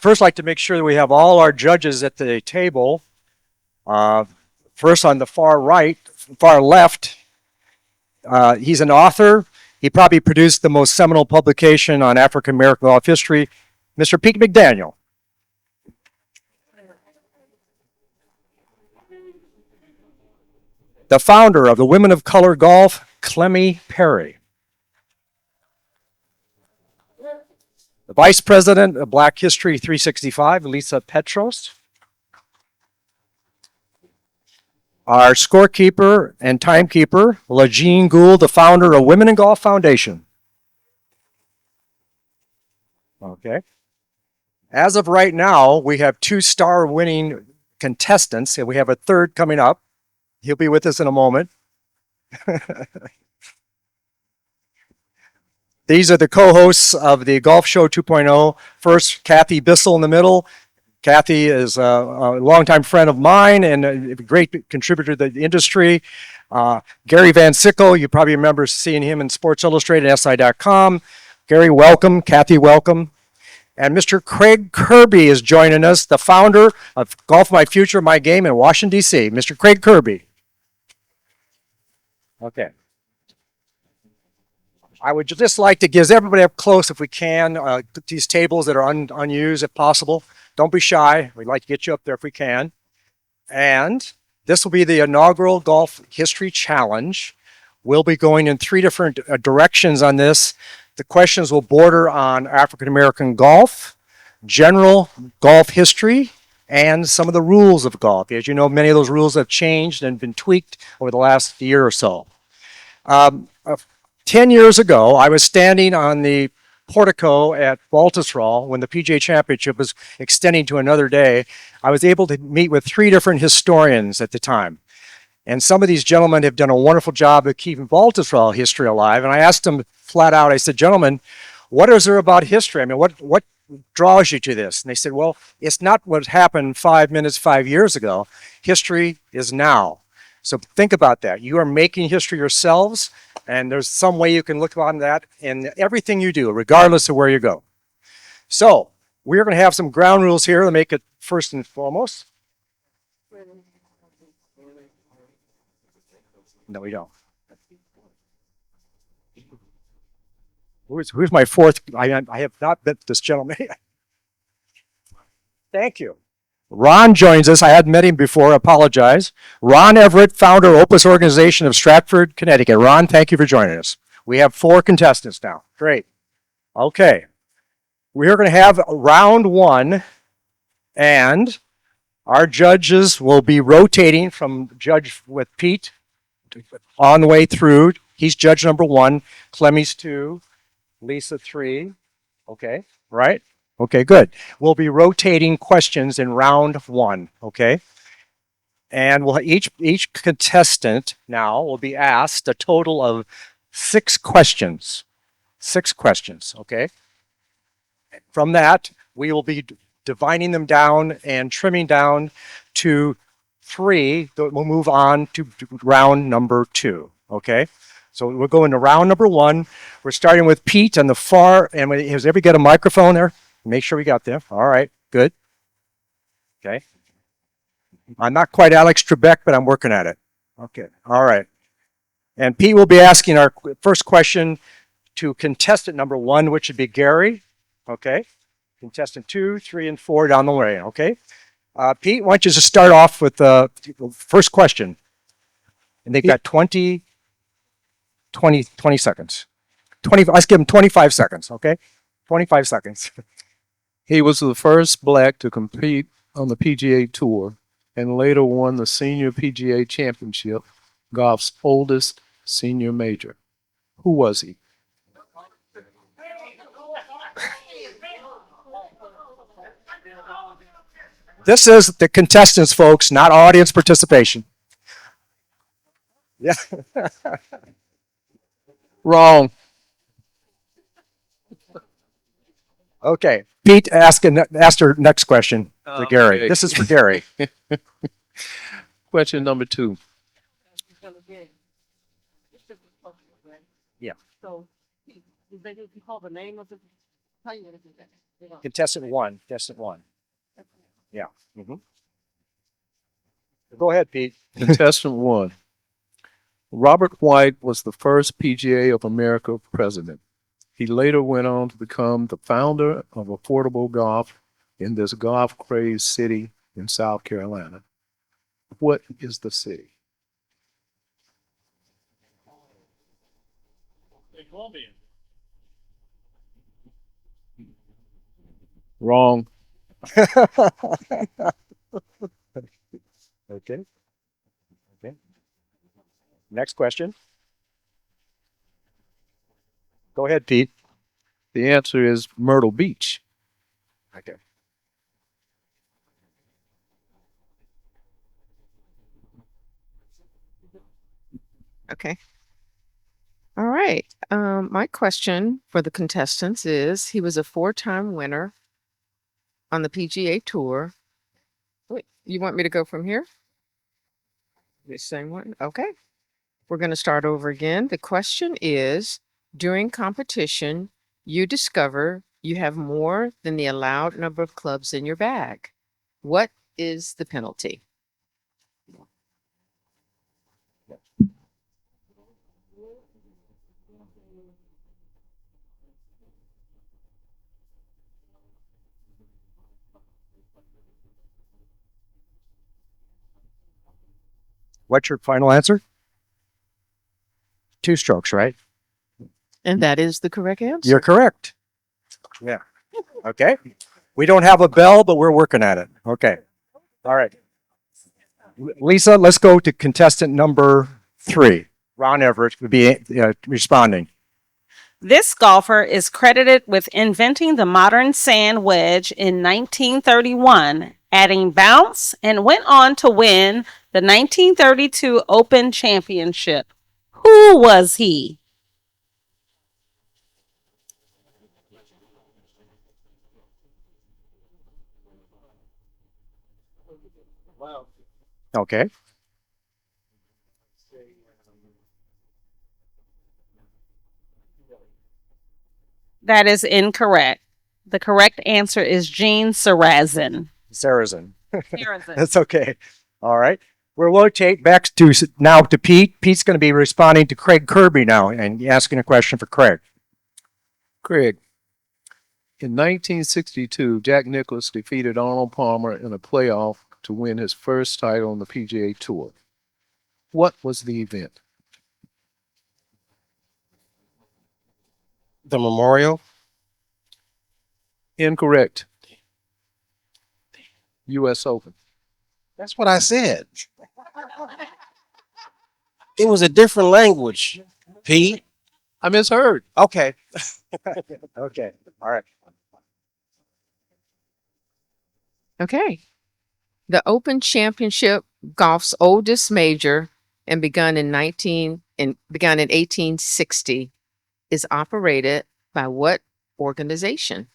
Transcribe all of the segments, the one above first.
first like to make sure that we have all our judges at the table. First on the far left, he's an author. He probably produced the most seminal publication on African American golf history, Mr. Pete McDaniel. The founder of the Women of Color Golf, Clemmy Perry. The vice president of Black History 365, Lisa Petros. Our scorekeeper and timekeeper, LaJean Gould, the founder of Women in Golf Foundation. Okay. As of right now, we have 2-star winning contestants, and we have a third coming up. He'll be with us in a moment. These are the co-hosts of the Golf Show 2.0. First, Kathy Bissell in the middle. Kathy is a longtime friend of mine and a great contributor to the industry. Gary Van Sickle, you probably remember seeing him in Sports Illustrated, SI.com. Gary, welcome. Kathy, welcome. And Mr. Craig Kirby is joining us, the founder of Golf My Future, My Game in Washington, D.C. Mr. Craig Kirby. Okay. I would just like to give everybody up close, if we can, these tables that are unused, if possible. Don't be shy. We'd like to get you up there if we can. And this will be the inaugural Golf History Challenge. We'll be going in 3 different directions on this. The questions will border on African American golf, general golf history, and some of the rules of golf. As you know, many of those rules have changed and been tweaked over the last year or so. 10 years ago, I was standing on the portico at Baltusrol when the PGA Championship was extending to another day. I was able to meet with 3 different historians at the time. And some of these gentlemen have done a wonderful job of keeping Baltusrol history alive. And I asked them flat out, I said, gentlemen, what is there about history? I mean, what draws you to this? And they said, well, it's not what happened 5 minutes, 5 years ago. History is now. So think about that. You are making history yourselves, and there's some way you can look on that in everything you do, regardless of where you go. So we're going to have some ground rules here to make it first and foremost. No, we don't. Who's my fourth? I have not met this gentleman. Thank you. Ron joins us. I hadn't met him before. I apologize. Ron Everett, founder of Opus Organization of Stratford, Connecticut. Ron, thank you for joining us. We have 4 contestants now. Great. Okay. We're going to have round 1, and our judges will be rotating from judge with Pete on the way through. He's judge number 1, Clemmy's 2, Lisa 3. Okay, right? Okay, good. We'll be rotating questions in round 1, okay? And we'll each contestant now will be asked a total of 6 questions. 6 questions, okay? From that, we will be dividing them down and trimming down to 3. We'll move on to round number 2, okay? So we'll go into round number 1. We're starting with Pete on the far, and has everybody got a microphone there? Make sure we got there. All right, good. Okay. I'm not quite Alex Trebek, but I'm working at it. Okay, all right. And Pete will be asking our first question to contestant number 1, which would be Gary. Okay. Contestant 2, 3, and 4 down the way. Okay. Pete, why don't you just start off with the first question? And they've got 20 seconds. Let's give them 25 seconds, okay? 25 seconds. He was the first black to compete on the PGA Tour and later won the Senior PGA Championship, golf's oldest senior major. Who was he? This is the contestants, folks, not audience participation. Yeah. Wrong. Okay. Pete, ask her next question to Gary. Okay. This is for Gary. Question number 2. Yeah. So, did they call the name of the? Contestant one, contestant one. Yeah. Mhm. Go ahead, Pete. Contestant one. Robert White was the first PGA of America president. He later went on to become the founder of affordable golf in this golf crazed city in South Carolina. What is the city? Wrong. Okay. Okay. Next question. Go ahead, Pete. The answer is Myrtle Beach. Okay. Okay. All right. My question for the contestants is he was a four-time winner on the PGA Tour. Wait, you want me to go from here? The same one? Okay. We're going to start over again. The question is during competition, you discover you have more than the allowed number of clubs in your bag. What is the penalty? What's your final answer? Two strokes, right? And that is the correct answer. You're correct. Yeah. Okay. We don't have a bell, but we're working at it. Okay. All right. Lisa, let's go to contestant number 3. Ron Everett would be responding. This golfer is credited with inventing the modern sand wedge in 1931, adding bounce, and went on to win the 1932 Open Championship. Who was he? Okay. That is incorrect. The correct answer is Gene Sarazen. Sarazen. Sarazen. That's okay. All right. We'll rotate back to now to Pete. Pete's going to be responding to Craig Kirby now and asking a question for Craig. Craig. In 1962, Jack Nicklaus defeated Arnold Palmer in a playoff to win his first title on the PGA Tour. What was the event? The Memorial. Incorrect. U.S. Open. That's what I said. It was a different language, Pete. I misheard. Okay. Okay. All right. Okay. The Open Championship, golf's oldest major, and begun in 1860, is operated by what organization?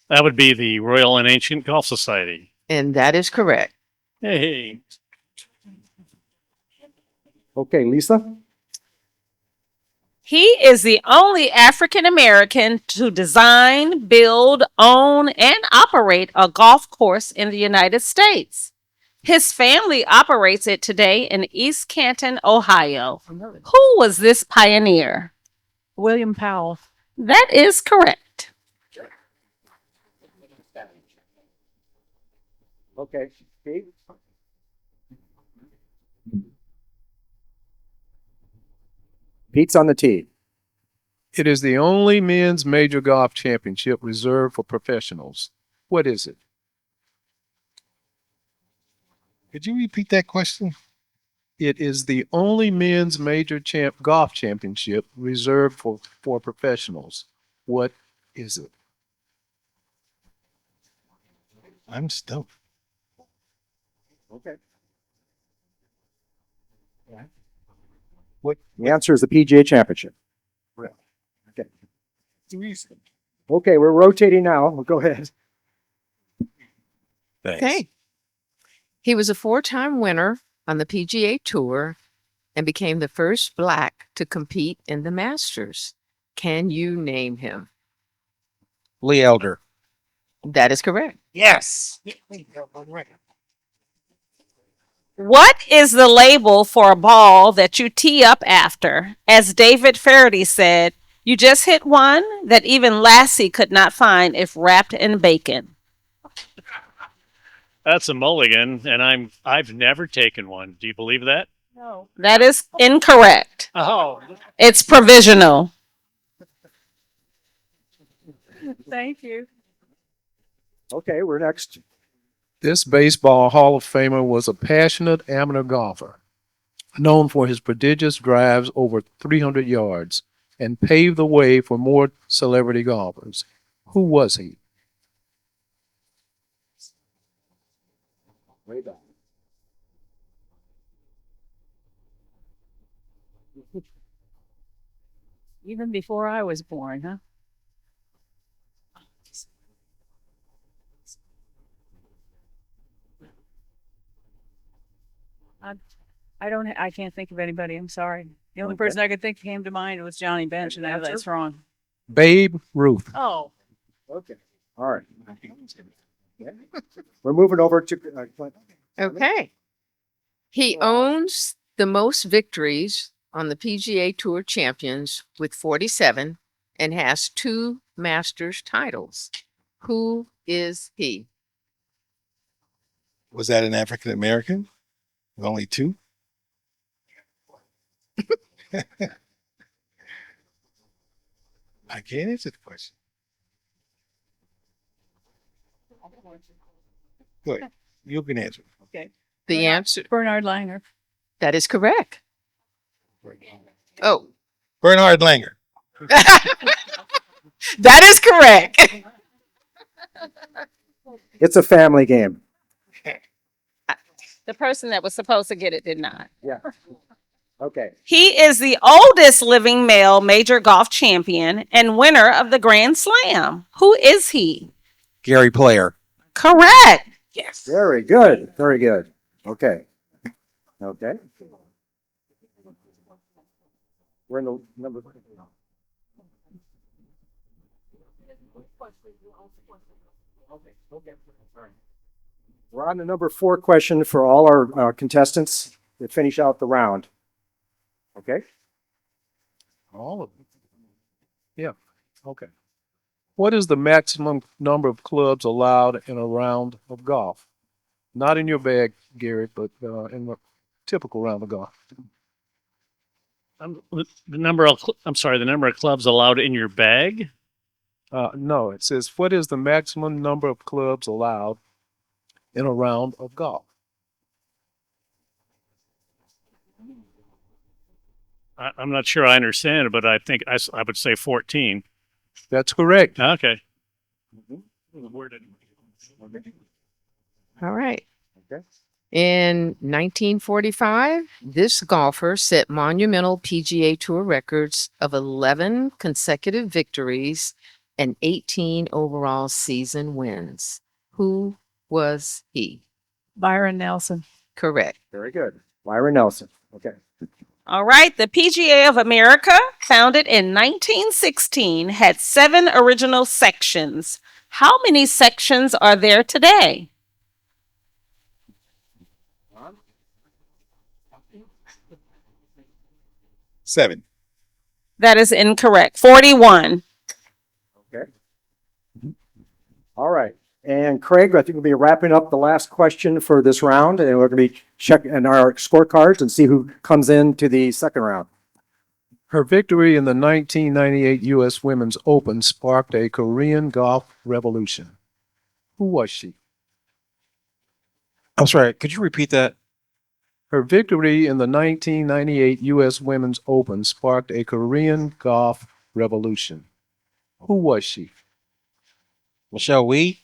That would be the Royal and Ancient Golf Society. And that is correct. Hey, Okay, Lisa. He is the only African American to design, build, own, and operate a golf course in the United States. His family operates it today in East Canton, Ohio. Who was this pioneer? William Powell. That is correct. Okay. Pete. Pete's on the tee. It is the only men's major golf championship reserved for professionals. What is it? Could you repeat that question? It is the only men's major golf championship reserved for professionals. What is it? I'm stumped. Okay. What the answer is the PGA Championship. Okay. Okay, we're rotating now. Well, go ahead. Thanks. Okay. He was a four-time winner on the PGA Tour and became the first Black to compete in the Masters. Can you name him? Lee Elder. That is correct. Yes. What is the label for a ball that you tee up after? As David Faraday said, you just hit one that even Lassie could not find if wrapped in bacon. That's a mulligan, and I've never taken one. Do you believe that? That is incorrect. Oh, It's provisional. Thank you. Okay, we're next. This baseball Hall of Famer was a passionate amateur golfer, known for his prodigious drives over 300 yards, and paved the way for more celebrity golfers. Who was he? Way back. Even before I was born, huh? I can't think of anybody. I'm sorry. The only Okay. person I could think came to mind was Johnny Bench, and I know that's wrong. Babe Ruth. Oh, Okay. All right. We're moving over to Clint. Okay. He owns the most victories on the PGA Tour Champions with 47 and has 2 Masters titles. Who is he? Was that an African American? Only 2? I can't answer the question. Go ahead. You can answer. okay. The answer, Bernard Langer. that is correct. Oh, Bernhard Langer. that is correct. It's a family game. The person that was supposed to get it did not. Yeah. Okay. He is the oldest living male major golf champion and winner of the Grand Slam. Who is he? Gary Player. Correct. Yes. Very good. Very good. Okay. Okay. We're in the number. We're on the number 4 question for all our contestants to finish out the round. Okay. All of them. Yeah. Okay. What is the maximum number of clubs allowed in a round of golf? Not in your bag, Gary, but in the typical round of golf. the number of the number of clubs allowed in your bag. No, it says, what is the maximum number of clubs allowed in a round of golf? I'm not sure I understand it, but I think I would say 14. That's correct. Okay. All right. Okay. In 1945, this golfer set monumental PGA Tour records of 11 consecutive victories and 18 overall season wins. Who was he? Byron Nelson. Correct. Very good. Myron Nelson. Okay. All right. The PGA of America, founded in 1916, had 7 original sections. How many sections are there today? Seven. That is incorrect. 41. Okay. All right. And Craig, I think we'll be wrapping up the last question for this round, and we're going to be checking our scorecards and see who comes into the second round. Her victory in the 1998 U.S. Women's Open sparked a Korean golf revolution. Who was she? I'm sorry. Could you repeat that? Her victory in the 1998 U.S. Women's Open sparked a Korean golf revolution. Who was she? Michelle Wee?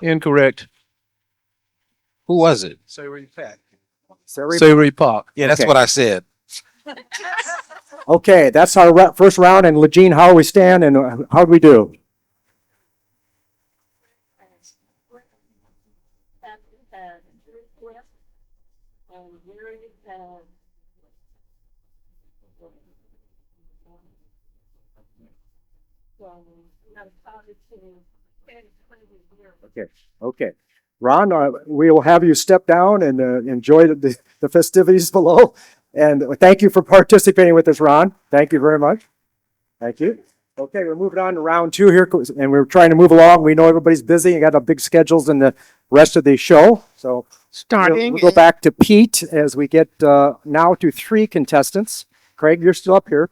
Incorrect. Who was it? Sari Sayuri Park. Yeah, that's Okay. what I said. Okay, that's our first round. And Legine, how we stand and how do we do? Okay, okay. Ron, we will have you step down and enjoy the festivities below. And thank you for participating with us, Ron. Thank you very much. Thank you. Okay, we're moving on to round two here, and we're trying to move along. We know everybody's busy and got big schedules in the rest of the show. So Starting we'll go back to Pete as we get now to three contestants. Craig, you're still up here.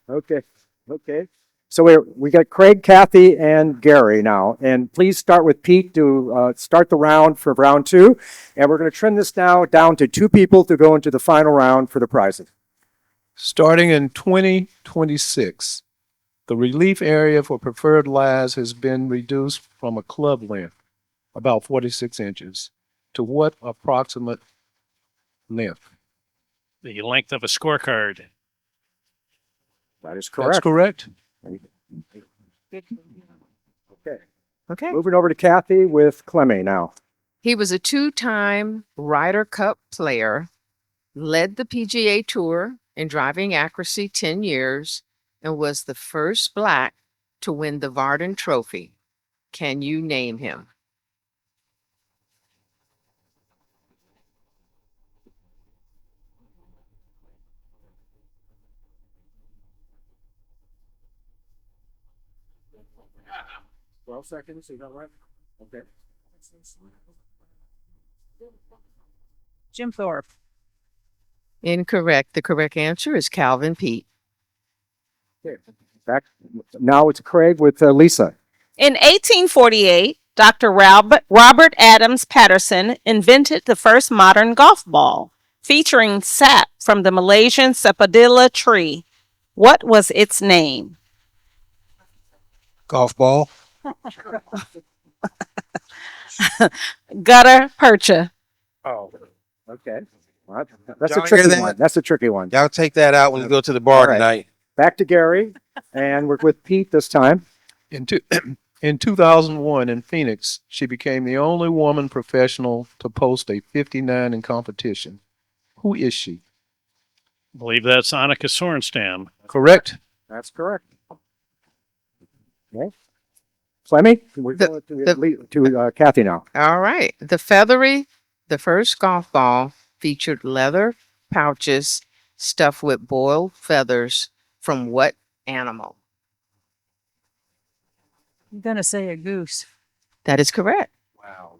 Okay, okay. So we got Craig, Kathy, and Gary now. And please start with Pete to start the round for round two. And we're going to trim this now down to two people to go into the final round for the prizes. Starting in 2026, the relief area for preferred lies has been reduced from a club length, about 46 inches, to what approximate length? The length of a scorecard. That is That's correct. correct. Okay. Okay. Moving over to Kathy with Clemme now. He was a two-time Ryder Cup player, led the PGA Tour in driving accuracy 10 years, and was the first Black to win the Varden Trophy. Can you name him? Twelve seconds, is that right? Okay. Jim Thorpe. Incorrect. The correct answer is Calvin Pete. Okay. Back now it's Craig with Lisa. In 1848, Dr. Robert Adams Patterson invented the first modern golf ball, featuring sap from the Malaysian Sapadilla tree. What was its name? Golf ball. Gutta percha. Oh, okay. Well, that's Y'all a tricky hear that? one. That's a tricky one. Y'all take that out when you go to the bar All right. tonight. Back to Gary, and we're with Pete this time. In 2001 in Phoenix, she became the only woman professional to post a 59 in competition. Who is she? I believe that's Annika Sorenstam. Correct. That's correct. Okay. Clemme, we're The- going to Kathy now. All right. The first golf ball featured leather pouches stuffed with boiled feathers from what animal? I'm gonna say a goose. That is correct. Wow.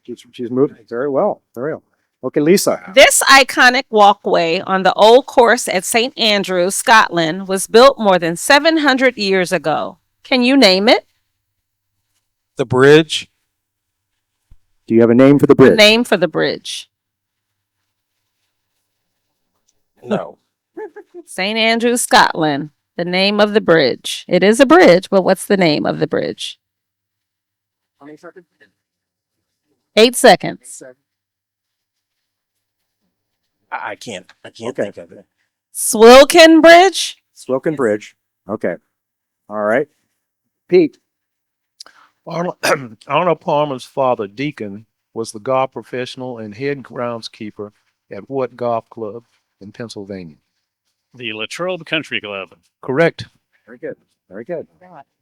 She's moved very well. Very well. Okay, Lisa. This iconic walkway on the old course at St. Andrews, Scotland, was built more than 700 years ago. Can you name it? The bridge. Do you have a name for the bridge? Name for the bridge. No. St. Andrews, Scotland. The name of the bridge. It is a bridge, but what's the name of the bridge? How many seconds? 8 seconds. I can't Okay. think of it. Swilcan Bridge? Slocan Bridge. Okay. All right. Pete. Arnold Palmer's father, Deacon, was the golf professional and head groundskeeper at what golf club in Pennsylvania? The Latrobe Country Club. Correct. Very good. Very good.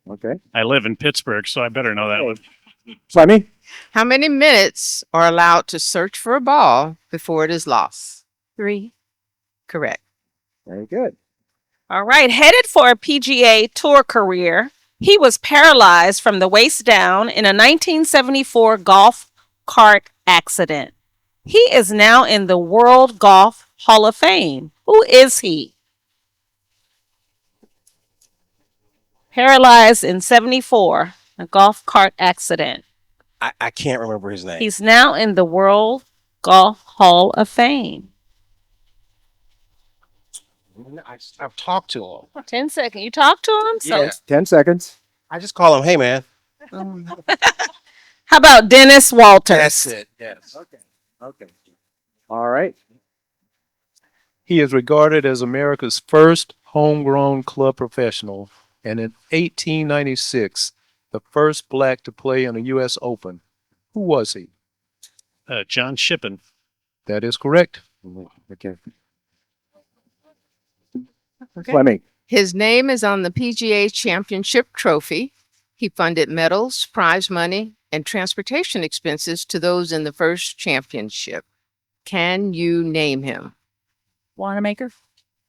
Okay. I live in Pittsburgh, so I better know that one. Clemme. How many minutes are allowed to search for a ball before it is lost? 3. Correct. Very good. All right. Headed for a PGA Tour career, he was paralyzed from the waist down in a 1974 golf cart accident. He is now in the World Golf Hall of Fame. Who is he? Paralyzed in 74, a golf cart accident. I can't remember his name. He's now in the World Golf Hall of Fame. I've talked to him. 10 seconds. You talk to him? So, Yeah. 10 seconds. I just call him, hey man. how about Dennis Walters? That's it. Yes. Okay. Okay. All right. He is regarded as America's first homegrown club professional, and in 1896, the first Black to play in a U.S. Open. Who was he? John Shippen. That is correct. Okay. Okay. Clemme. His name is on the PGA Championship trophy. He funded medals, prize money, and transportation expenses to those in the first championship. Can you name him? Wanamaker?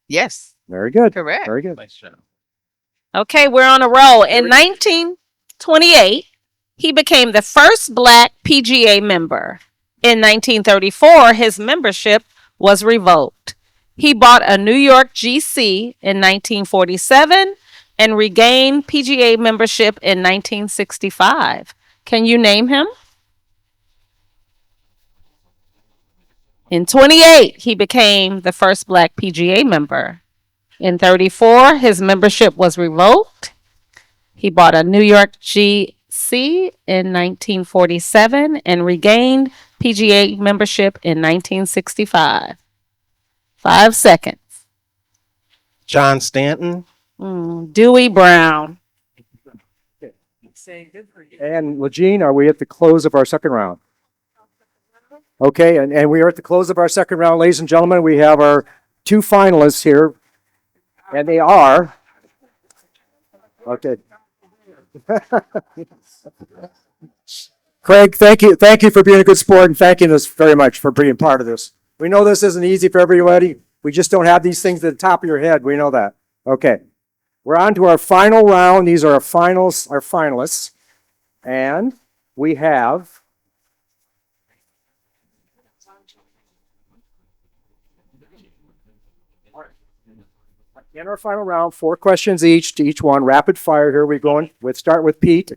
Yes, Very good. correct. Very good. Okay, we're on a roll. In 1928, he became the first black PGA member. In 1934, his membership was revoked. He bought a New York GC in 1947 and regained PGA membership in 1965. Can you name him? In 28, he became the first black PGA member. In 34, his membership was revoked. He bought a New York GC in 1947 and regained PGA membership in 1965. 5 seconds. John Stanton. Dewey Brown. And Legine, are we at the close of our second round? Okay, and we are at the close of our second round, ladies and gentlemen. We have our two finalists here, and they are. Okay. Craig, thank you for being a good sport and thanking us very much for being part of this. We know this isn't easy for everybody. We just don't have these things at the top of your head. We know that. Okay. We're on to our final round. These are our finalists. And we have in our final round, 4 questions each to each one. Rapid fire. Here we go. Let's start with Pete.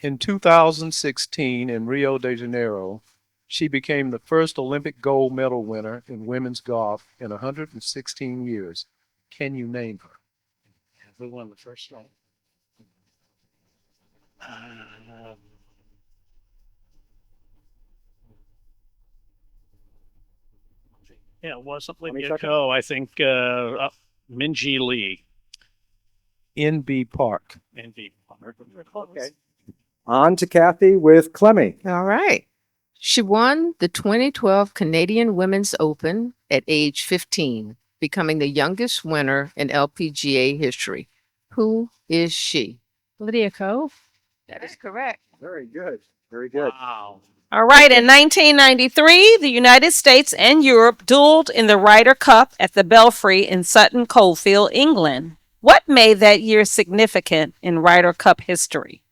In 2016 in Rio de Janeiro, she became the first Olympic gold medal winner in women's golf in 116 years. Can you name her? Who won the first one? Yeah, it wasn't Let me Lydia check it. Ko. I think Minji Lee. NB Park. NV. Okay. On to Kathy with Clemmy. All right. She won the 2012 Canadian Women's Open at age 15, becoming the youngest winner in LPGA history. Who is she? Lydia Ko? That is correct. Very good. Very good. Wow. All right, in 1993, the United States and Europe dueled in the Ryder Cup at the Belfry in Sutton Coldfield, England. What made that year significant in Ryder Cup history?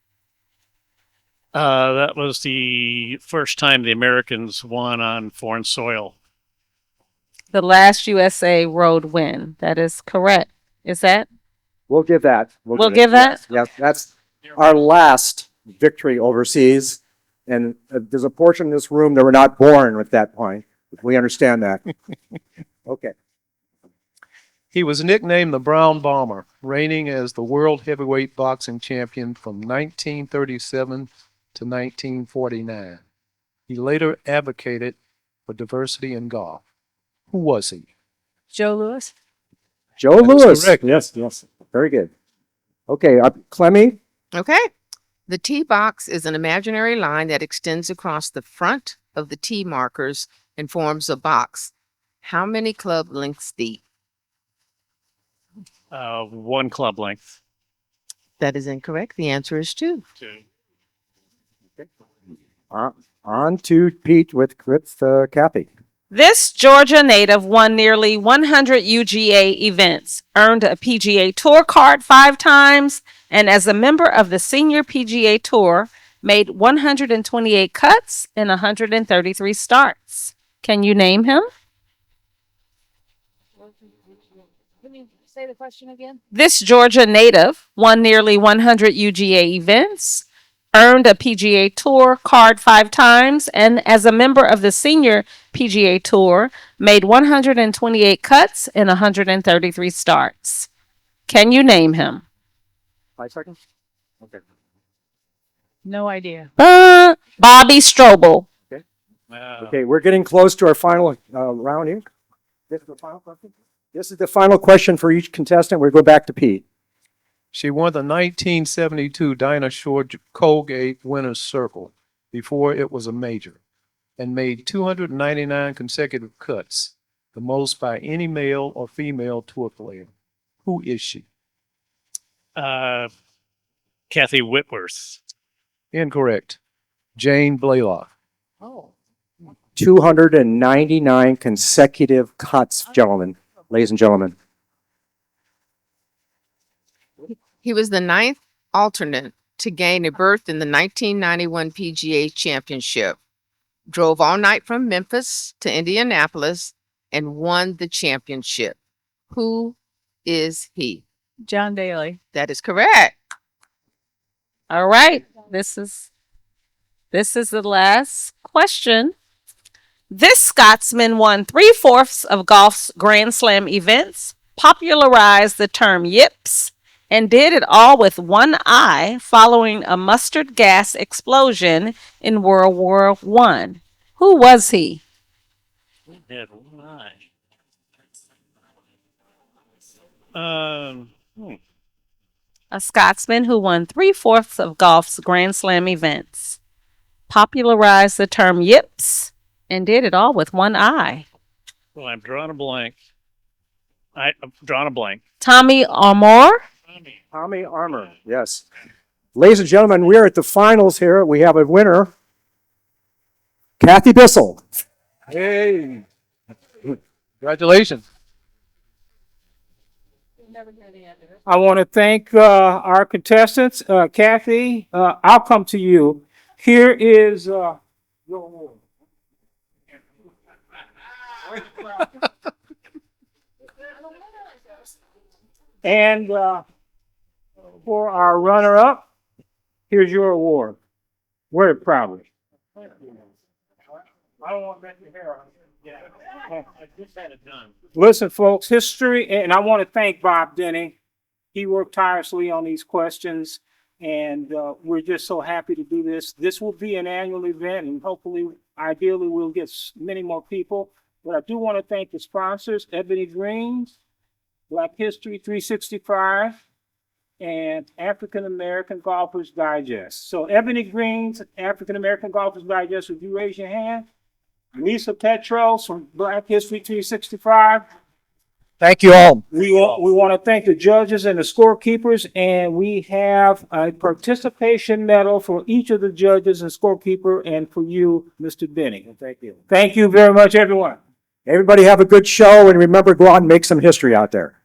That was the first time the Americans won on foreign soil. The last USA road win. That is correct. Is that? We'll give that. We'll give that? Yeah, that's our last victory overseas. And there's a portion in this room that were not born at that point. We understand that. Okay. He was nicknamed the Brown Bomber, reigning as the world heavyweight boxing champion from 1937 to 1949. He later advocated for diversity in golf. Who was he? Joe Lewis? Joe That is Lewis. correct. Yes. Very good. Okay, Clemmy. Okay. The tee box is an imaginary line that extends across the front of the tee markers and forms a box. How many club lengths deep? 1 club length. That is incorrect. The answer is 2. On to Pete with Kathy. This Georgia native won nearly 100 UGA events, earned a PGA Tour card 5 times, and as a member of the Senior PGA Tour, made 128 cuts and 133 starts. Can you name him? Can you say the question again? This Georgia native won nearly 100 UGA events, earned a PGA Tour card 5 times, and as a member of the Senior PGA Tour, made 128 cuts and 133 starts. Can you name him? 5 seconds. Okay. No idea. Bobby Strobel. Okay, we're getting close to our final round here. This is the final question. This is the final question for each contestant. We go back to Pete. She won the 1972 Dinah Shore Colgate Winners Circle before it was a major and made 299 consecutive cuts, the most by any male or female tour player. Who is she? Kathy Whitworth. Incorrect. Jane Blaylock. 299 consecutive cuts, gentlemen, ladies and gentlemen. He was the ninth alternate to gain a berth in the 1991 PGA Championship. Drove all night from Memphis to Indianapolis and won the championship. Who is he? John Daly. That is correct. All right. This is the last question. This Scotsman won 3/4 of golf's Grand Slam events, popularized the term yips, and did it all with one eye following a mustard gas explosion in World War I. Who was he? Had one eye. A Scotsman who won 3/4 of golf's Grand Slam events, popularized the term yips, and did it all with one eye. Well, I'm drawing a blank. I'm drawing a blank. Tommy Armour. Tommy Armour, yes. Ladies and gentlemen, we are at the finals here. We have a winner, Kathy Bissell. Hey. Congratulations. I want to thank our contestants. Kathy, I'll come to you. Here is your award. And for our runner-up, here's your award. Wear it proudly. I don't want to mess your hair on. I just had it done. Listen, folks, history, and I want to thank Bob Denny. He worked tirelessly on these questions, and we're just so happy to do this. This will be an annual event, and hopefully, ideally, we'll get many more people. But I do want to thank the sponsors, Ebony Greens, Black History 365, and African American Golfers Digest. So Ebony Greens, African American Golfers Digest, would you raise your hand? Lisa Petros from Black History 365. Thank you all. We want to thank the judges and the scorekeepers, and we have a participation medal for each of the judges and scorekeeper, and for you, Mr. Benny. Thank you. Thank you very much, everyone. Everybody have a good show, and remember, go out and make some history out there.